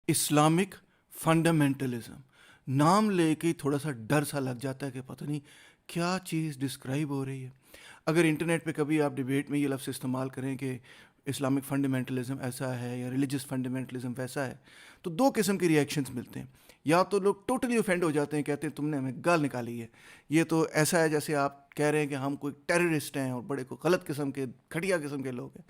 Islamic fundamentalism نام لے کے تھوڑا سا ڈر سا لگ جاتا ہے کہ پتہ نہیں کیا چیز ڈسکرائب ہو رہی ہے. اگر انٹرنیٹ پہ کبھی آپ ڈبیٹ میں یہ لفظ استعمال کریں کہ اسلامک فنڈامنٹلزم ایسا ہے یا ریلیجس فنڈامنٹلزم ویسا ہے, تو دو قسم کے ریئیکشنز ملتے ہیں. یا تو لوگ ٹوٹلی اوفینڈ ہو جاتے ہیں, کہتے ہیں تم نے ہمیں گال نکالی ہے, یہ تو ایسا ہے جیسے آپ کہہ رہے ہیں کہ ہم کوئی ٹیررسٹ ہیں اور بڑے کوئی غلط قسم کے گھٹیا قسم کے لوگ ہیں.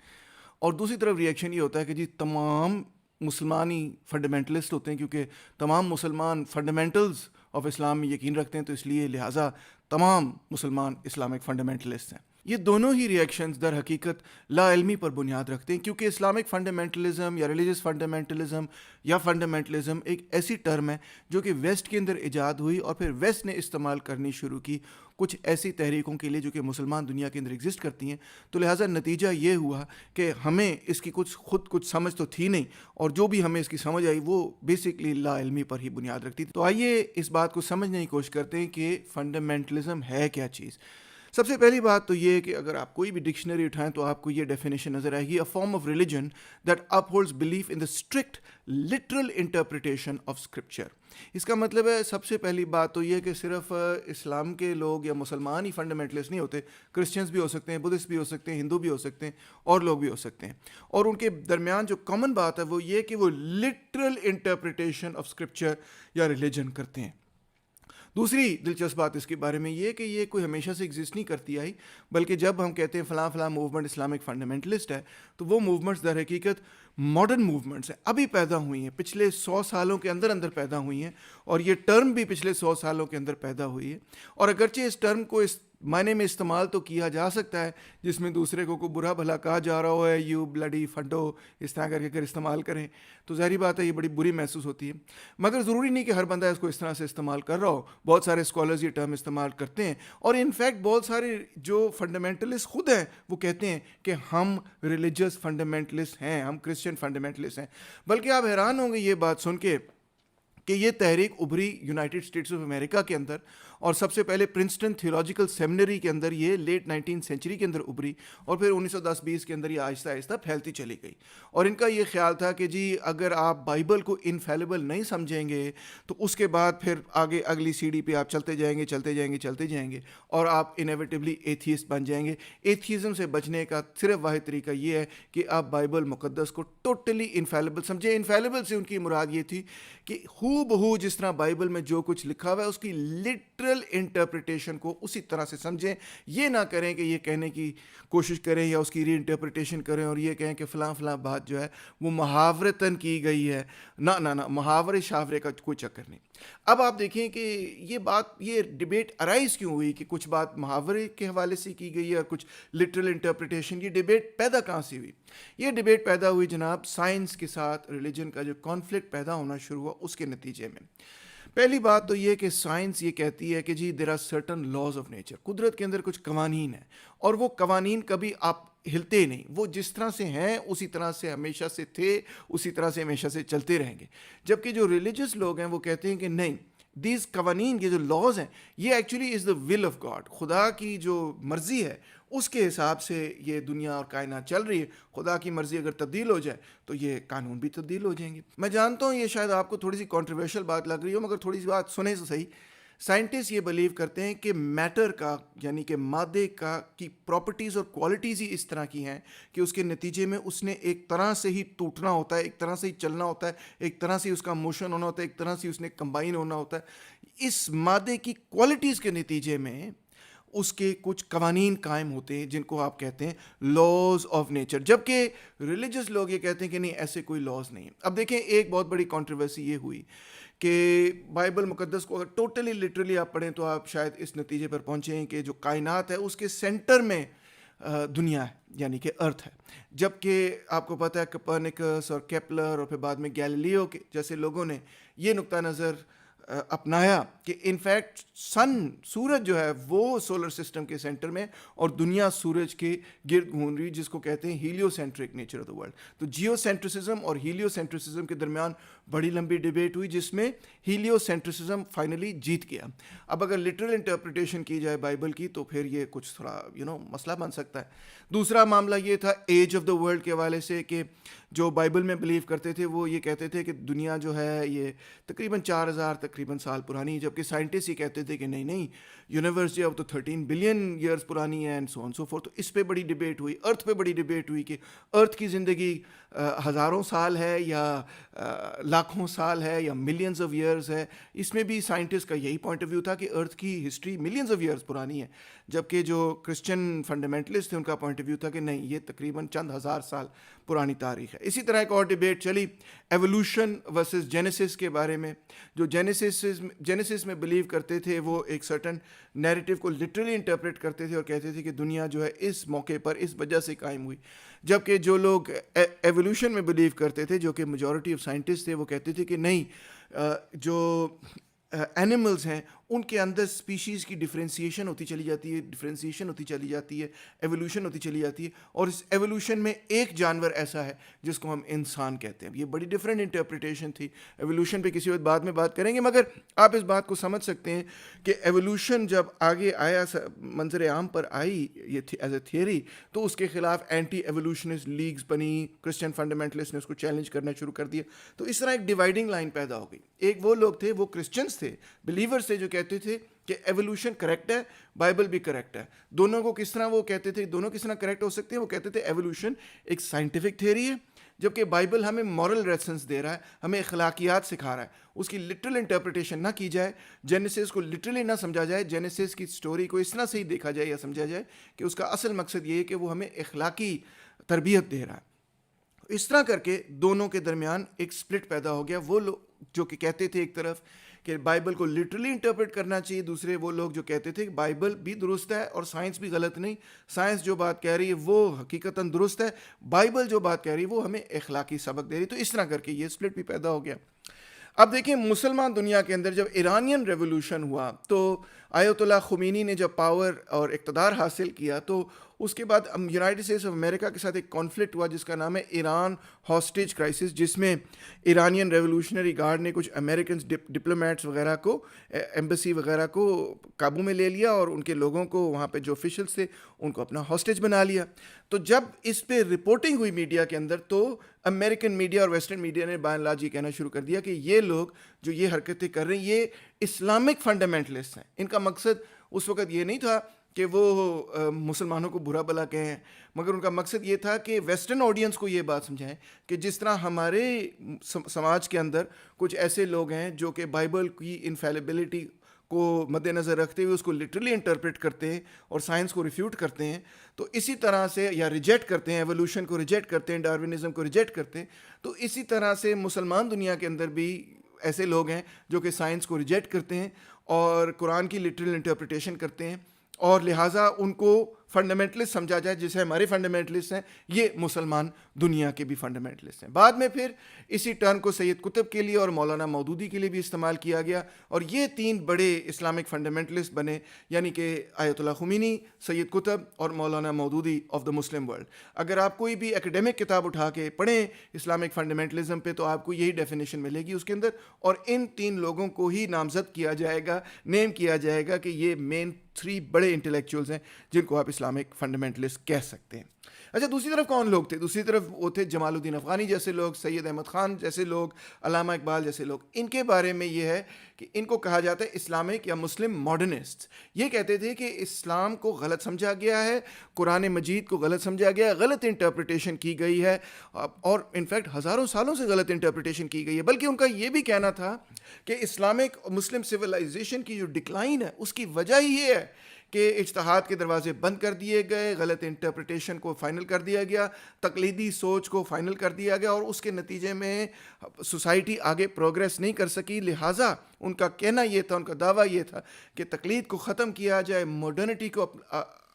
اور دوسری طرف ریئیکشن یہ ہوتا ہے کہ جی تمام مسلمان ہی فنڈامنٹلسٹ ہوتے ہیں, کیونکہ تمام مسلمان فنڈامنٹلز آف اسلام میں یقین رکھتے ہیں, تو اس لیے لہٰذا تمام مسلمان اسلامک فنڈامنٹلسٹ ہیں. یہ دونوں ہی ریئیکشنز در حقیقت لا علمی پر بنیاد رکھتے ہیں, کیونکہ اسلامک فنڈامنٹلزم یا ریلیجس فنڈامنٹلزم یا فنڈامنٹلزم ایک ایسی ٹرم ہے جو کہ ویسٹ کے اندر ایجاد ہوئی اور پھر ویسٹ نے استعمال کرنی شروع کی کچھ ایسی تحریکوں کے لیے جو کہ مسلمان دنیا کے اندر ایگزسٹ کرتی ہیں. تو لہٰذا نتیجہ یہ ہوا کہ ہمیں اس کی کچھ سمجھ تو تھی نہیں, اور جو بھی ہمیں اس کی سمجھ آئی وہ بیسکلی لا علمی پر ہی بنیاد رکھتی تھی. تو آئیے اس بات کو سمجھنے کی کوشش کرتے ہیں کہ فنڈامنٹلزم ہے کیا چیز. سب سے پہلی بات تو یہ کہ اگر آپ کوئی بھی ڈکشنری اٹھائیں تو آپ کو یہ ڈیفینیشن نظر آئے گی: a form of religion that upholds belief in the strict literal interpretation of scripture. اس کا مطلب ہے سب سے پہلی بات تو یہ کہ صرف اسلام کے لوگ یا مسلمان ہی فنڈامنٹلسٹ نہیں ہوتے, کرسچنز بھی ہو سکتے ہیں, بدھسٹ بھی ہو سکتے ہیں, ہندو بھی ہو سکتے ہیں, اور لوگ بھی ہو سکتے ہیں. اور ان کے درمیان جو کامن بات ہے وہ یہ کہ وہ لٹرل انٹرپریٹیشن آف اسکرپچر یا ریلیجن کرتے ہیں. دوسری دلچسپ بات اس کے بارے میں یہ کہ یہ کوئی ہمیشہ سے ایگزسٹ نہیں کرتی آئی, بلکہ جب ہم کہتے ہیں فلاں فلاں موومنٹ اسلامک فنڈامنٹلسٹ ہے, تو وہ موومنٹس در حقیقت ماڈرن موومنٹس ہیں, ابھی پیدا ہوئی ہیں, پچھلے 100 سالوں کے اندر پیدا ہوئی ہیں, اور یہ ٹرم بھی پچھلے 100 سالوں کے اندر پیدا ہوئی ہے. اور اگرچہ اس ٹرم کو اس معنی میں استعمال تو کیا جا سکتا ہے جس میں دوسرے کو کوئی برا بھلا کہا جا رہا ہو, ہے یو بلڈی فنڈو, اس طرح کر کے اگر استعمال کریں تو ظاہری بات ہے یہ بڑی بری محسوس ہوتی ہے. مگر ضروری نہیں کہ ہر بندہ اس کو اس طرح سے استعمال کر رہا ہو. بہت سارے اسکالرز یہ ٹرم استعمال کرتے ہیں, اور انفیکٹ بہت سارے جو فنڈامنٹلسٹ خود ہیں وہ کہتے ہیں کہ ہم ریلیجس فنڈامنٹلسٹ ہیں, ہم کرسچن فنڈامنٹلسٹ ہیں. بلکہ آپ حیران ہوں گے یہ بات سن کے کہ یہ تحریک ابھری یونائٹڈ اسٹیٹس آف امریکہ کے اندر, اور سب سے پہلے پرنسٹن تھیولوجیکل سیمنری کے اندر یہ لیٹ 19 سینچری کے اندر ابھری, اور پھر 1910-20 کے اندر یہ آہستہ آہستہ پھیلتی چلی گئی. اور ان کا یہ خیال تھا کہ جی اگر آپ بائبل کو انفیلیبل نہیں سمجھیں گے تو اس کے بعد پھر آگے اگلی سیڑھی پہ آپ چلتے جائیں گے اور آپ انیویٹیبلی ایتھیسٹ بن جائیں گے. ایتھیزم سے بچنے کا صرف واحد طریقہ یہ ہے کہ آپ بائبل مقدس کو ٹوٹلی انفیلیبل سمجھیں. انفیلیبل سے ان کی مراد یہ تھی کہ ہو بہو جس طرح بائبل میں جو کچھ لکھا ہوا ہے اس کی لٹرل انٹرپریٹیشن کو اسی طرح سے سمجھیں. یہ نہ کریں کہ یہ کہنے کی کوشش کریں یا اس کی ری انٹرپریٹیشن کریں اور یہ کہیں کہ فلاں فلاں بات جو ہے وہ محاورتاً کی گئی ہے. نہ محاورے شاورے کا کوئی چکر نہیں. اب آپ دیکھیں کہ یہ ڈیبیٹ ارائز کیوں ہوئی کہ کچھ بات محاورے کے حوالے سے کی گئی ہے اور کچھ لٹرل انٹرپریٹیشن. یہ ڈیبیٹ پیدا کہاں سے ہوئی؟ یہ ڈیبیٹ پیدا ہوئی جناب سائنس کے ساتھ ریلیجن کا جو کانفلکٹ پیدا ہونا شروع ہوا اس کے نتیجے میں. پہلی بات تو یہ کہ سائنس یہ کہتی ہے کہ جی there are certain laws of nature, قدرت کے اندر کچھ قوانین ہیں, اور وہ قوانین کبھی آپ ہلتے نہیں, وہ جس طرح سے ہیں اسی طرح سے ہمیشہ سے تھے, اسی طرح سے ہمیشہ سے چلتے رہیں گے. جبکہ جو ریلیجس لوگ ہیں وہ کہتے ہیں کہ نہیں, دیز قوانین کے جو لاز ہیں یہ actually is the will of God, خدا کی جو مرضی ہے اس کے حساب سے یہ دنیا اور کائنات چل رہی ہے. خدا کی مرضی اگر تبدیل ہو جائے تو یہ قانون بھی تبدیل ہو جائیں گے. میں جانتا ہوں یہ شاید آپ کو تھوڑی سی کنٹروورشل بات لگ رہی ہو, مگر تھوڑی سی بات سنیں تو صحیح. سائنٹسٹ یہ بلیو کرتے ہیں کہ میٹر کا یعنی کہ مادے کا کی پراپرٹیز اور کوالٹیز ہی اس طرح کی ہیں کہ اس کے نتیجے میں اس نے ایک طرح سے ہی ٹوٹنا ہوتا ہے, ایک طرح سے ہی چلنا ہوتا ہے, ایک طرح سے اس کا موشن ہونا ہوتا ہے, ایک طرح سے اس نے کمبائن ہونا ہوتا ہے. اس مادے کی کوالٹیز کے نتیجے میں اس کے کچھ قوانین قائم ہوتے ہیں جن کو آپ کہتے ہیں لاز آف نیچر. جبکہ ریلیجس لوگ یہ کہتے ہیں کہ نہیں, ایسے کوئی لاز نہیں ہیں. اب دیکھیں ایک بہت بڑی کنٹروورسی یہ ہوئی کہ بائبل مقدس کو اگر ٹوٹلی لٹرلی آپ پڑھیں تو آپ شاید اس نتیجے پر پہنچیں کہ جو کائنات ہے اس کے سینٹر میں دنیا ہے, یعنی کہ ارتھ ہے. جبکہ آپ کو پتہ ہے کپرنیکس اور کیپلر اور پھر بعد میں گیلیلیو کے جیسے لوگوں نے یہ نقطہ نظر اپنایا کہ انفیکٹ سورج جو ہے وہ سولر سسٹم کے سینٹر میں اور دنیا سورج کے گرد گھوم رہی، جس کو کہتے ہیں heliocentric nature of the world. تو جیو سینٹرسزم اور ہیلیو سینٹرسزم کے درمیان بڑی لمبی ڈبیٹ ہوئی، جس میں ہیلیو سینٹرسزم فائنلی جیت گیا. اب اگر لٹرل انٹرپریٹیشن کی جائے بائبل کی تو پھر یہ کچھ تھوڑا مسئلہ بن سکتا ہے. دوسرا معاملہ یہ تھا ایج آف دا ورلڈ کے حوالے سے، کہ جو بائبل میں بلیو کرتے تھے وہ یہ کہتے تھے کہ دنیا جو ہے یہ تقریباً 4000 تقریباً سال پرانی، جبکہ سائنٹسٹ یہ کہتے تھے کہ نہیں یونیورس جو اب تو 13 بلین ایئرس پرانی ہے and so on so forth. تو اس پہ بڑی ڈبیٹ ہوئی. ارتھ پہ بڑی ڈبیٹ ہوئی کہ ارتھ کی زندگی ہزاروں سال ہے یا لاکھوں سال ہے یا ملینز آف ایئرز ہے. اس میں بھی سائنٹسٹ کا یہی پوائنٹ آف ویو تھا کہ ارتھ کی ہسٹری ملینز آف ایئرز پرانی ہے، جبکہ جو کرسچن فنڈامنٹلسٹ تھے ان کا پوائنٹ آف ویو تھا کہ نہیں، یہ تقریباً چند ہزار سال پرانی تاریخ ہے. اسی طرح ایک اور ڈبیٹ چلی ایوولوشن ورسز جینیسس کے بارے میں. جو جینیسس میں بلیو کرتے تھے وہ ایک سرٹن نیریٹو کو لٹرلی انٹرپریٹ کرتے تھے اور کہتے تھے کہ دنیا جو ہے اس موقع پر اس وجہ سے قائم ہوئی، جبکہ جو لوگ ایوولوشن میں بلیو کرتے تھے، جو کہ میجورٹی آف سائنٹسٹ تھے، وہ کہتے تھے کہ نہیں، جو اینیملز ہیں ان کے اندر اسپیشیز کی ڈفرینسیشن ہوتی چلی جاتی ہے، ایوولوشن ہوتی چلی جاتی ہے، اور اس ایوولوشن میں ایک جانور ایسا ہے جس کو ہم انسان کہتے ہیں. یہ بڑی ڈفرینٹ انٹرپریٹیشن تھی. ایوولوشن پہ کسی وقت بعد میں بات کریں گے، مگر آپ اس بات کو سمجھ سکتے ہیں کہ ایوولوشن جب آگے آیا، منظر عام پر آئی یہ ایز اے تھیوری، تو اس کے خلاف اینٹی ایوولوشنسٹ لیگز بنی، کرسچن فنڈامنٹلسٹ نے اس کو چیلنج کرنا شروع کر دیا. تو اس طرح ایک ڈیوائڈنگ لائن پیدا ہو گئی. ایک وہ لوگ تھے، وہ کرسچنس تھے، بلیورز تھے، جو کہتے تھے کہ ایوولوشن کریکٹ ہے، بائبل بھی کریکٹ ہے. دونوں کو کس طرح وہ کہتے تھے، دونوں کس طرح کریکٹ ہو سکتے ہیں؟ وہ کہتے تھے ایوولوشن ایک سائنٹیفک تھیوری ہے، جبکہ بائبل ہمیں مورل لیسنس دے رہا ہے، ہمیں اخلاقیات سکھا رہا ہے. اس کی لٹرل انٹرپریٹیشن نہ کی جائے، جینیسس کو لٹرلی نہ سمجھا جائے، جینیسس کی سٹوری کو اس طرح سے ہی دیکھا جائے یا سمجھا جائے کہ اس کا اصل مقصد یہ ہے کہ وہ ہمیں اخلاقی تربیت دے رہا ہے. اس طرح کر کے دونوں کے درمیان ایک سپلٹ پیدا ہو گیا. وہ لوگ جو کہ کہتے تھے ایک طرف کہ بائبل کو لٹرلی انٹرپریٹ کرنا چاہیے، دوسرے وہ لوگ جو کہتے تھے کہ بائبل بھی درست ہے اور سائنس بھی غلط نہیں، سائنس جو بات کہہ رہی ہے وہ حقیقتاً درست ہے، بائبل جو بات کہہ رہی ہے وہ ہمیں اخلاقی سبق دے رہی. تو اس طرح کر کے یہ سپلٹ بھی پیدا ہو گیا. اب دیکھیں مسلمان دنیا کے اندر جب ایرانین ریولوشن ہوا تو آیت اللہ خمینی نے جب پاور اور اقتدار حاصل کیا، تو اس کے بعد یونائٹڈ اسٹیٹس آف امریکہ کے ساتھ ایک کانفلکٹ ہوا جس کا نام ہے ایران ہاسٹیج کرائسس، جس میں ایرانین ریولوشنری گارڈ نے کچھ امریکنز ڈپلومیٹس وغیرہ کو، ایمبیسی وغیرہ کو قابو میں لے لیا اور ان کے لوگوں کو، وہاں پہ جو آفیشلس تھے ان کو اپنا ہاسٹیج بنا لیا. تو جب اس پہ رپورٹنگ ہوئی میڈیا کے اندر تو امریکن میڈیا اور ویسٹرن میڈیا نے بائی اینڈ لارج یہ کہنا شروع کر دیا کہ یہ لوگ جو یہ حرکتیں کر رہے ہیں یہ اسلامک فنڈامنٹلسٹ ہیں. ان کا مقصد اس وقت یہ نہیں تھا کہ وہ مسلمانوں کو برا بلا کہیں، مگر ان کا مقصد یہ تھا کہ ویسٹرن آڈینس کو یہ بات سمجھائیں کہ جس طرح ہمارے سماج کے اندر کچھ ایسے لوگ ہیں جو کہ بائبل کی انفیلیبلٹی کو مد نظر رکھتے ہوئے اس کو لٹرلی انٹرپریٹ کرتے ہیں اور سائنس کو ریفیوٹ کرتے ہیں، تو اسی طرح سے یا ریجیکٹ کرتے ہیں، ایوولوشن کو ریجیکٹ کرتے ہیں، ڈاروینزم کو ریجیکٹ کرتے ہیں، تو اسی طرح سے مسلمان دنیا کے اندر بھی ایسے لوگ ہیں جو کہ سائنس کو ریجیکٹ کرتے ہیں اور قرآن کی لٹرل انٹرپریٹیشن کرتے ہیں، اور لہٰذا ان کو فنڈامنٹلسٹ سمجھا جائے. جیسے ہمارے فنڈامنٹلسٹ ہیں، یہ مسلمان دنیا کے بھی فنڈامنٹلسٹ ہیں. بعد میں پھر اسی ٹرم کو سید قطب کے لیے اور مولانا مودودی کے لیے بھی استعمال کیا گیا، اور یہ تین بڑے اسلامک فنڈامنٹلسٹ بنے، یعنی کہ آیت اللہ خمینی، سید قطب اور Maulana Maududi of the Muslim world. اگر آپ کوئی بھی ایکڈیمک کتاب اٹھا کے پڑھیں اسلامک فنڈامنٹلزم پہ تو آپ کو یہی ڈیفینیشن ملے گی اس کے اندر، اور ان تین لوگوں کو ہی نامزد کیا جائے گا، نیم کیا جائے گا کہ یہ مین 3 بڑے انٹلیکچوئلز ہیں جن کو آپ اسلامک فنڈامنٹلسٹ کہہ سکتے ہیں. اچھا، دوسری طرف کون لوگ تھے؟ دوسری طرف وہ تھے جمال الدین افغانی جیسے لوگ، سید احمد خان جیسے لوگ، علامہ اقبال جیسے لوگ. ان کے بارے میں یہ ہے کہ ان کو کہا جاتا ہے اسلامک یا مسلم ماڈرنسٹ. یہ کہتے تھے کہ اسلام کو غلط سمجھا گیا ہے، قرآن مجید کو غلط سمجھا گیا ہے، غلط انٹرپریٹیشن کی گئی ہے، اور انفیکٹ ہزاروں سالوں سے غلط انٹرپریٹیشن کی گئی ہے. بلکہ ان کا یہ بھی کہنا تھا کہ اسلامک مسلم سویلائزیشن کی جو ڈکلائن ہے اس کی وجہ ہی یہ ہے کہ اجتہاد کے دروازے بند کر دیے گئے، غلط انٹرپریٹیشن کو فائنل کر دیا گیا، تقلیدی سوچ کو فائنل کر دیا گیا، اور اس کے نتیجے میں سوسائٹی آگے پروگریس نہیں کر سکی. لہٰذا ان کا کہنا یہ تھا، ان کا دعویٰ یہ تھا کہ تقلید کو ختم کیا جائے، ماڈرنٹی کو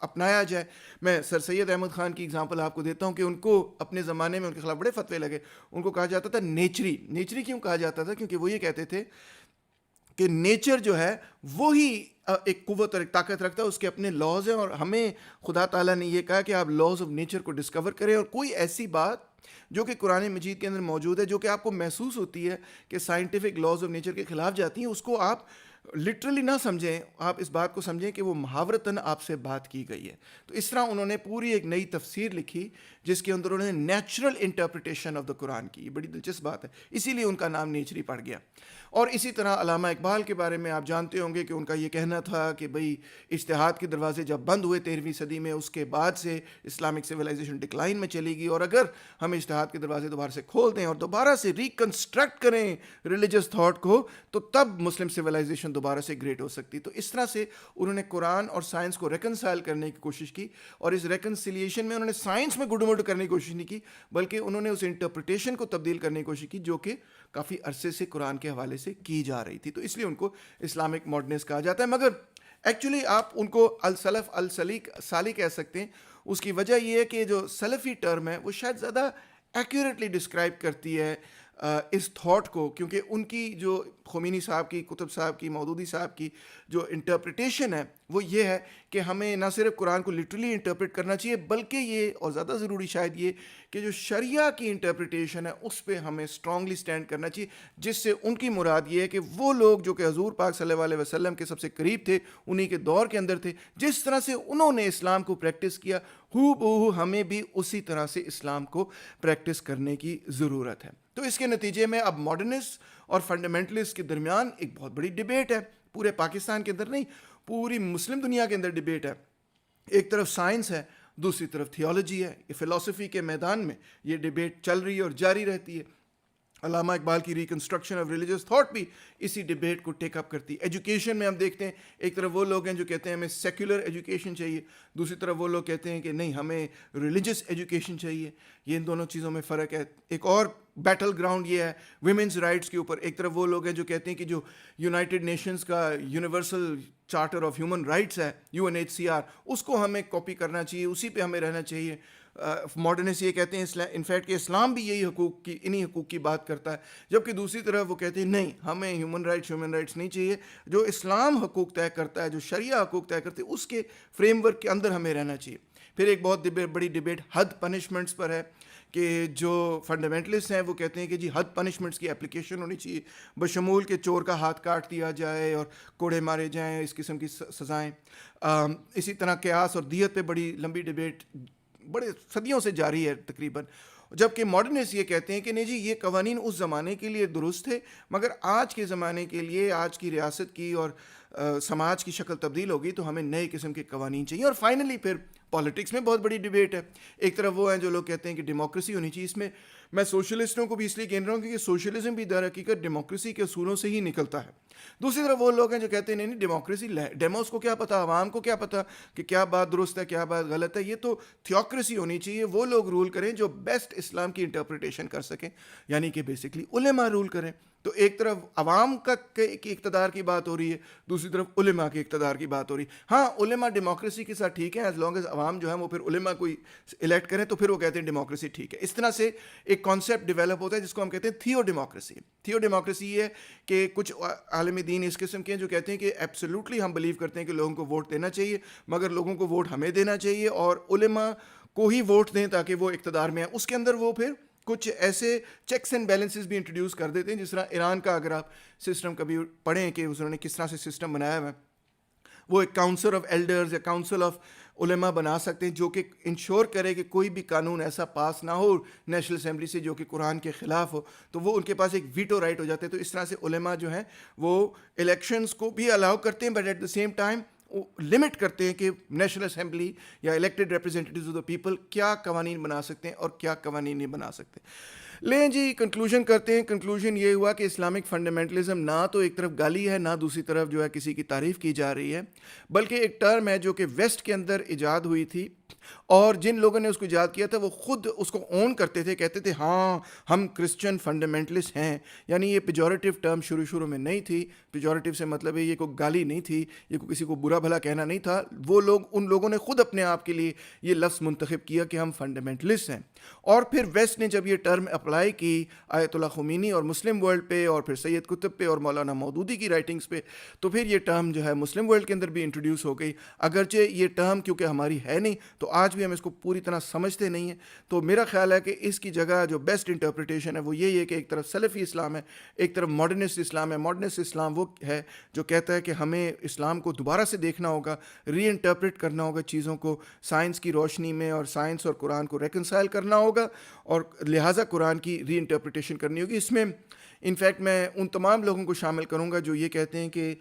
اپنایا جائے. میں سر سید احمد خان کی اگزامپل آپ کو دیتا ہوں کہ ان کو اپنے زمانے میں ان کے خلاف بڑے فتوے لگے. ان کو کہا جاتا تھا نیچری. نیچری کیوں کہا جاتا تھا؟ کیونکہ وہ یہ کہتے تھے کہ نیچر جو ہے وہی ایک قوت اور ایک طاقت رکھتا ہے, اس کے اپنے لاز ہیں, اور ہمیں خدا تعالیٰ نے یہ کہا کہ آپ لاز آف نیچر کو ڈسکور کریں, اور کوئی ایسی بات جو کہ قرآن مجید کے اندر موجود ہے جو کہ آپ کو محسوس ہوتی ہے کہ سائنٹیفک لاز آف نیچر کے خلاف جاتی ہیں, اس کو آپ لٹرلی نہ سمجھیں, آپ اس بات کو سمجھیں کہ وہ محاورتاً آپ سے بات کی گئی ہے. تو اس طرح انہوں نے پوری ایک نئی تفسیر لکھی جس کے اندر انہوں نے نیچرل انٹرپریٹیشن آف دا قرآن کی. یہ بڑی دلچسپ بات ہے, اسی لیے ان کا نام نیچری پڑ گیا. اور اسی طرح علامہ اقبال کے بارے میں آپ جانتے ہوں گے کہ ان کا یہ کہنا تھا کہ بھئی اجتہاد کے دروازے جب بند ہوئے 13ویں صدی میں, اس کے بعد سے اسلامک سویلائزیشن ڈکلائن میں چلی گئی, اور اگر ہم اجتہاد کے دروازے دوبارہ سے کھول دیں اور دوبارہ سے ریکنسٹرکٹ کریں ریلیجس تھاٹ کو, تو تب مسلم سویلائزیشن دوبارہ سے گریٹ ہو سکتی. تو اس طرح سے انہوں نے قرآن اور سائنس کو ریکنسائل کرنے کی کوشش کی, اور اس ریکنسیلیشن میں انہوں نے سائنس میں گڈ مڈ کرنے کی کوشش نہیں کی, بلکہ انہوں نے اس انٹرپریٹیشن کو تبدیل کرنے کی کوشش کی جو کہ کافی عرصے سے قرآن کے حوالے سے کی جا رہی تھی. تو اس لیے ان کو اسلامک ماڈرنسٹ کہا جاتا ہے, مگر ایکچولی آپ ان کو السلف الصالح کہہ سکتے ہیں. اس کی وجہ یہ ہے کہ جو سلفی ٹرم ہے وہ شاید زیادہ ایکوریٹلی ڈسکرائب کرتی ہے اس تھاٹ کو, کیونکہ ان کی جو خمینی صاحب کی, قطب صاحب کی, مودودی صاحب کی جو انٹرپریٹیشن ہے وہ یہ ہے کہ ہمیں نہ صرف قرآن کو لٹرلی انٹرپریٹ کرنا چاہیے, بلکہ یہ اور زیادہ ضروری شاید یہ کہ جو شریعہ کی انٹرپریٹیشن ہے اس پہ ہمیں اسٹرانگلی سٹینڈ کرنا چاہیے, جس سے ان کی مراد یہ ہے کہ وہ لوگ جو کہ حضور پاک صلی اللہ علیہ وسلم کے سب سے قریب تھے, انہی کے دور کے اندر تھے, جس طرح سے انہوں نے اسلام کو پریکٹس کیا, ہو بہو ہمیں بھی اسی طرح سے اسلام کو پریکٹس کرنے کی ضرورت ہے. تو اس کے نتیجے میں اب ماڈرنسٹ اور فنڈامنٹلسٹ کے درمیان ایک بہت بڑی ڈیبیٹ ہے, پورے پاکستان کے اندر نہیں, پوری مسلم دنیا کے اندر ڈیبیٹ ہے. ایک طرف سائنس ہے, دوسری طرف تھیولوجی ہے. یہ فلسفی کے میدان میں یہ ڈیبیٹ چل رہی ہے اور جاری رہتی ہے. علامہ اقبال کی ریکنسٹرکشن آف ریلیجس تھاٹ بھی اسی ڈیبیٹ کو ٹیک اپ کرتی ہے. ایجوکیشن میں ہم دیکھتے ہیں ایک طرف وہ لوگ ہیں جو کہتے ہیں ہمیں سیکولر ایجوکیشن چاہیے, دوسری طرف وہ لوگ کہتے ہیں کہ نہیں ہمیں ریلیجس ایجوکیشن چاہیے. یہ ان دونوں چیزوں میں فرق ہے. ایک اور بیٹل گراؤنڈ یہ ہے ویمنز رائٹس کے اوپر. ایک طرف وہ لوگ ہیں جو کہتے ہیں کہ جو یونائٹڈ نیشنز کا universal charter of human rights ہے UNHCR, اس کو ہمیں کاپی کرنا چاہیے, اسی پہ ہمیں رہنا چاہیے. ماڈرنسٹ یہ کہتے ہیں انفیکٹ کہ اسلام بھی یہی انہی حقوق کی بات کرتا ہے, جبکہ دوسری طرف وہ کہتے ہیں نہیں ہمیں ہیومن رائٹس نہیں چاہیے, جو اسلام حقوق طے کرتا ہے, جو شریعہ حقوق طے کرتے ہیں اس کے فریم ورک کے اندر ہمیں رہنا چاہیے. پھر ایک بہت بڑی ڈیبیٹ حد پنشمنٹس پر ہے کہ جو فنڈامنٹلسٹ ہیں وہ کہتے ہیں کہ جی حد پنشمنٹس کی اپلیکیشن ہونی چاہیے, بشمول کہ چور کا ہاتھ کاٹ دیا جائے اور کوڑے مارے جائیں, اس قسم کی سزائیں. اسی طرح قیاس اور دیت پہ بڑی لمبی ڈیبیٹ بڑے صدیوں سے جاری ہے تقریباً, جبکہ ماڈرنسٹ یہ کہتے ہیں کہ نہیں جی یہ قوانین اس زمانے کے لیے درست تھے, مگر آج کے زمانے کے لیے, آج کی ریاست کی اور سماج کی شکل تبدیل ہوگی تو ہمیں نئے قسم کے قوانین چاہیے. اور فائنلی پھر پالیٹکس میں بہت بڑی ڈیبیٹ ہے. ایک طرف وہ ہیں جو لوگ کہتے ہیں کہ ڈیموکریسی ہونی چاہیے. اس میں میں سوشلسٹوں کو بھی اس لیے کہہ رہا ہوں کہ سوشلزم بھی در حقیقت ڈیموکریسی کے اصولوں سے ہی نکلتا ہے. دوسری طرف وہ لوگ ہیں جو کہتے ہیں نہیں ڈیموکریسی ڈیموس کو کیا پتہ, عوام کو کیا پتہ کہ کیا بات درست ہے کیا بات غلط ہے, یہ تو تھیوکریسی ہونی چاہیے, وہ لوگ رول کریں جو بیسٹ اسلام کی انٹرپریٹیشن کر سکیں, یعنی کہ بیسکلی علماء رول کریں. تو ایک طرف عوام کی اقتدار کی بات ہو رہی ہے, دوسری طرف علماء کے اقتدار کی بات ہو رہی ہے. ہاں علماء ڈیموکریسی کے ساتھ ٹھیک ہے ایز لانگ ایز عوام جو ہے وہ پھر علماء کو الیکٹ کریں, تو پھر وہ کہتے ہیں ڈیموکریسی ٹھیک ہے. اس طرح سے ایک کانسیپٹ ڈیولپ ہوتا ہے جس کو ہم کہتے ہیں تھیو ڈیموکریسی. تھیو ڈیموکریسی یہ ہے کہ کچھ عالم دین اس قسم کے ہیں جو کہتے ہیں کہ ایبسلیوٹلی ہم بلیو کرتے ہیں کہ لوگوں کو ووٹ دینا چاہیے, مگر لوگوں کو ووٹ ہمیں دینا چاہیے, اور علماء کو ہی ووٹ دیں تاکہ وہ اقتدار میں ہیں. اس کے اندر وہ پھر کچھ ایسے چیکس اینڈ بیلنسز بھی انٹروڈیوس کر دیتے ہیں, جس طرح ایران کا اگر آپ سسٹم کبھی پڑھیں کہ انہوں نے کس طرح سے سسٹم بنایا ہوا ہے, وہ ایک کاؤنسل آف ایلڈرز یا کاؤنسل آف علماء بنا سکتے ہیں جو کہ انشور کرے کہ کوئی بھی قانون ایسا پاس نہ ہو نیشنل اسمبلی سے جو کہ قرآن کے خلاف ہو, تو وہ ان کے پاس ایک ویٹو رائٹ ہو جاتا ہے. تو اس طرح سے علماء جو ہیں وہ الیکشنز کو بھی الاؤ کرتے ہیں, but at the same time limit کرتے ہیں کہ نیشنل اسمبلی یا elected representatives of the people کیا قوانین بنا سکتے ہیں اور کیا قوانین نہیں بنا سکتے. لیں جی کنکلوژن کرتے ہیں. کنکلوژن یہ ہوا کہ اسلامک فنڈامنٹلزم نہ تو ایک طرف گالی ہے, نہ دوسری طرف جو ہے کسی کی تعریف کی جا رہی ہے, بلکہ ایک ٹرم ہے جو کہ ویسٹ کے اندر ایجاد ہوئی تھی اور جن لوگوں نے اس کو ایجاد کیا تھا وہ خود اس کو اون کرتے تھے، کہتے تھے ہاں ہم کرسچن فنڈامنٹلسٹ ہیں. یعنی یہ پیجوریٹو ٹرم شروع میں نہیں تھی. پیجوریٹو سے مطلب ہے یہ کوئی گالی نہیں تھی، یہ کوئی کسی کو برا بھلا کہنا نہیں تھا. وہ لوگ، ان لوگوں نے خود اپنے آپ کے لیے یہ لفظ منتخب کیا کہ ہم فنڈامنٹلسٹ ہیں. اور پھر ویسٹ نے جب یہ ٹرم اپلائی کی آیت اللہ خمینی اور مسلم ورلڈ پہ، اور پھر سید قطب پہ اور مولانا مودودی کی رائٹنگز پہ، تو پھر یہ ٹرم جو ہے مسلم ورلڈ کے اندر بھی انٹروڈیوس ہو گئی. اگرچہ یہ ٹرم کیونکہ ہماری ہے نہیں تو آج بھی ہم اس کو پوری طرح سمجھتے نہیں ہیں. تو میرا خیال ہے کہ اس کی جگہ جو بیسٹ انٹرپریٹیشن ہے وہ یہی ہے کہ ایک طرف سلفی اسلام ہے، ایک طرف ماڈرنسٹ اسلام ہے. ماڈرنسٹ اسلام وہ ہے جو کہتا ہے کہ ہمیں اسلام کو دوبارہ سے دیکھنا ہوگا، ری انٹرپریٹ کرنا ہوگا چیزوں کو سائنس کی روشنی میں، اور سائنس اور قرآن کو ریکنسائل کرنا ہوگا، اور لہٰذا قرآن کی ری انٹرپریٹیشن کرنی ہوگی. اس میں انفیکٹ میں ان تمام لوگوں کو شامل کروں گا جو یہ کہتے ہیں کہ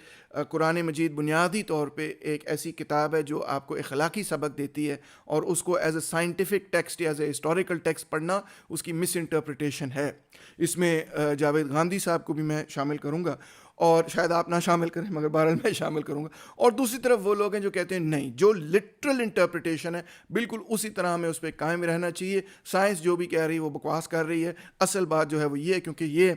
قرآن مجید بنیادی طور پہ ایک ایسی کتاب ہے جو آپ کو اخلاقی سبق دیتی ہے، اور اس کو ایز اے سائنٹیفک ٹیکسٹ یا ایز اے ہسٹوریکل ٹیکسٹ پڑھنا اس کی مس انٹرپریٹیشن ہے. اس میں جاوید گاندھی صاحب کو بھی میں شامل کروں گا، اور شاید آپ نہ شامل کریں مگر بہرحال میں شامل کروں گا. اور دوسری طرف وہ لوگ ہیں جو کہتے ہیں نہیں، جو لٹرل انٹرپریٹیشن ہے بالکل اسی طرح ہمیں اس پہ قائم رہنا چاہیے. سائنس جو بھی کہہ رہی ہے وہ بکواس کر رہی ہے. اصل بات جو ہے وہ یہ ہے کیونکہ یہ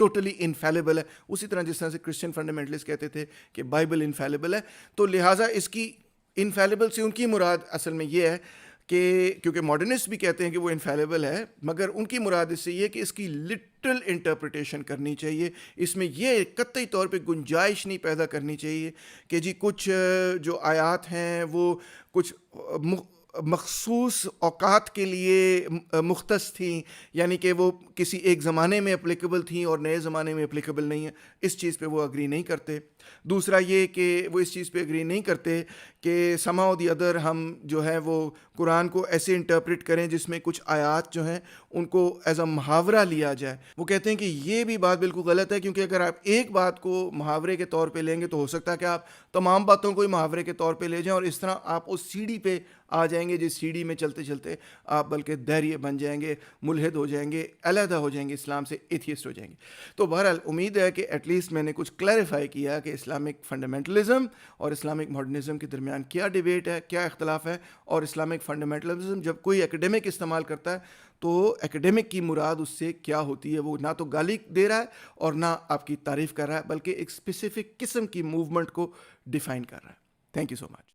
ٹوٹلی انفیلیبل ہے، اسی طرح جس طرح سے کرسچن فنڈامنٹلسٹ کہتے تھے کہ بائبل انفیلیبل ہے. تو لہٰذا اس کی انفیلیبل سے ان کی مراد اصل میں یہ ہے کہ کیونکہ ماڈرنسٹ بھی کہتے ہیں کہ وہ انفیلیبل ہے، مگر ان کی مراد اس سے یہ کہ اس کی لٹرل انٹرپریٹیشن کرنی چاہیے. اس میں یہ قطعی طور پہ گنجائش نہیں پیدا کرنی چاہیے کہ جی کچھ جو آیات ہیں وہ کچھ مخصوص اوقات کے لیے مختص تھیں، یعنی کہ وہ کسی ایک زمانے میں اپلیکیبل تھیں اور نئے زمانے میں اپلیکیبل نہیں ہیں. اس چیز پہ وہ اگری نہیں کرتے. دوسرا یہ کہ وہ اس چیز پہ اگری نہیں کرتے کہ سما دی ادر ہم جو ہے وہ قرآن کو ایسے انٹرپریٹ کریں جس میں کچھ آیات جو ہیں ان کو ایز اے محاورہ لیا جائے. وہ کہتے ہیں کہ یہ بھی بات بالکل غلط ہے، کیونکہ اگر آپ ایک بات کو محاورے کے طور پہ لیں گے تو ہو سکتا ہے کہ آپ تمام باتوں کو ہی محاورے کے طور پہ لے جائیں، اور اس طرح آپ اس سیڑھی پہ آ جائیں گے جس سیڑھی میں چلتے چلتے آپ بلکہ دہریے بن جائیں گے، ملحد ہو جائیں گے، علیحدہ ہو جائیں گے اسلام سے، ایتھیسٹ ہو جائیں گے. تو بہرحال امید ہے کہ ایٹ لیسٹ میں نے کچھ کلیریفائی کیا کہ اسلامک فنڈامنٹلزم اور اسلامک ماڈرنزم کے درمیان کیا ڈیبیٹ ہے، کیا اختلاف ہے. اور اسلامک فنڈامنٹلزم جب کوئی ایکڈیمک استعمال کرتا ہے تو ایکڈیمک کی مراد اس سے کیا ہوتی ہے، وہ نہ تو گالی دے رہا ہے اور نہ آپ کی تعریف کر رہا ہے، بلکہ ایک اسپیسیفک قسم کی موومنٹ کو ڈیفائن کر رہا ہے. Thank you so much.